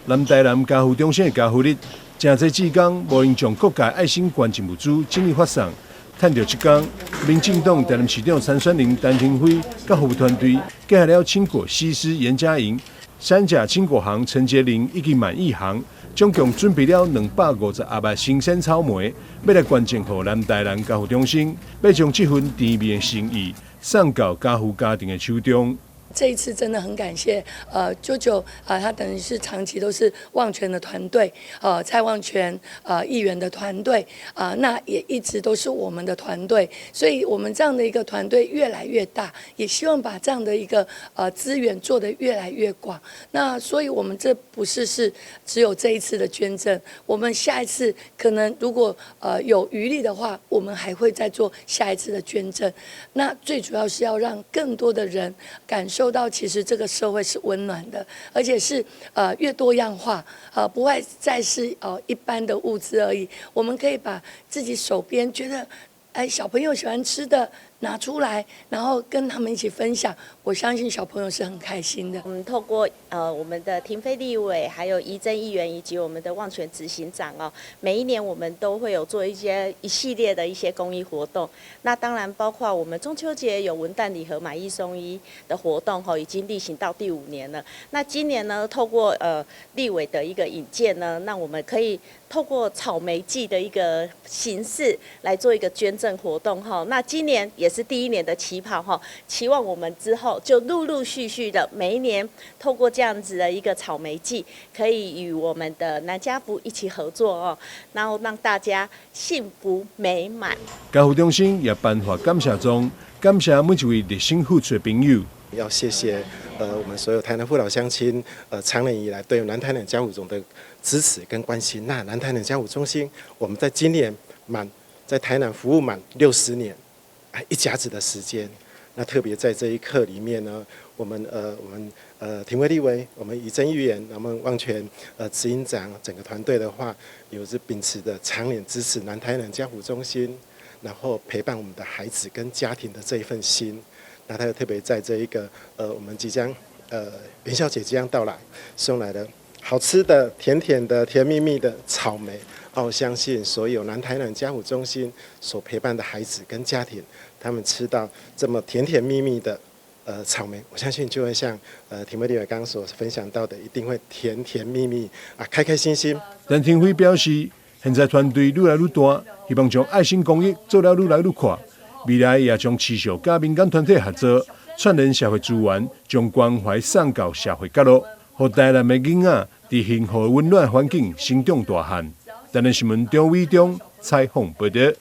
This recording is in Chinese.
南台南家扶中心的家扶日，真濟志工無因將各界愛心捐贈物資盡力發送。趁着這天，民進黨台南市長參選人陳廷輝甲服務團隊結合了青果西施嚴佳瑩、三甲青果行陳潔玲以及滿意行，總共準備了250盒的新鮮草莓，要來捐贈給南台南家扶中心，要將這份甜蜜的心意送到家扶家庭的手中。這一次真的很感謝，JoJo他等於是長期都是旺泉的團隊，蔡旺泉議員的團隊，那也一直都是我們的團隊，所以我們這樣的一個團隊越來越大，也希望把這樣的一個資源做得越來越廣。那所以我們這不是只有這一次的捐贈，我們下一次可能如果有餘力的話，我們還會再做下一次的捐贈。那最主要是要讓更多的人感受到其實這個社會是溫暖的，而且是越多樣化，不會再是一般的物資而已。我們可以把自己手邊覺得小朋友喜歡吃的拿出來，然後跟他們一起分享。我相信小朋友是很開心的。我們透過我們的亭妃立委，還有怡珍議員以及我們的旺泉執行長每一年我們都會有做一系列的一些公益活動。那當然包括我們中秋節有文旦禮盒買一送一的活動已經例行到第5年了。那今年呢，透過立委的一個引薦呢，那我們可以透過草莓季的一個形式來做一個捐贈活動那今年也是第1年的起跑期望我們之後就陸陸續續的每一年透過這樣子的一個草莓季，可以與我們的南家扶一起合作然後讓大家幸福美滿。家扶中心也頒發感謝狀，感謝每一位熱心付出的朋友。要謝謝我們所有台南父老鄉親長年以來對南台南家扶中的支持跟關心。那南台南家扶中心，我們在今年在台南服務滿60年，一甲子的時間。那特別在這一刻裡面呢，我們亭妃立委，我們怡珍議員，我們旺泉執行長整個團隊的話，有是秉持的長年支持南台南家扶中心，然後陪伴我們的孩子跟家庭的這一份心。那他又特別在這一個我們即將元宵節即將到來，送來了好吃的、甜甜的、甜蜜蜜的草莓。我相信所有南台南家扶中心所陪伴的孩子跟家庭，他們吃到這麼甜甜蜜蜜的草莓，我相信就會像亭妃立委剛剛所分享到的，一定會甜甜蜜蜜開開心心。但亭妃表示，現在團隊愈來愈大，希望將愛心公益做了愈來愈闊，未來也將持續跟民間團體合作，串聯社會資源，將關懷送到社會角落，讓台南的囡仔在幸福溫暖環境生長大漢。台南新聞張偉忠採訪報道。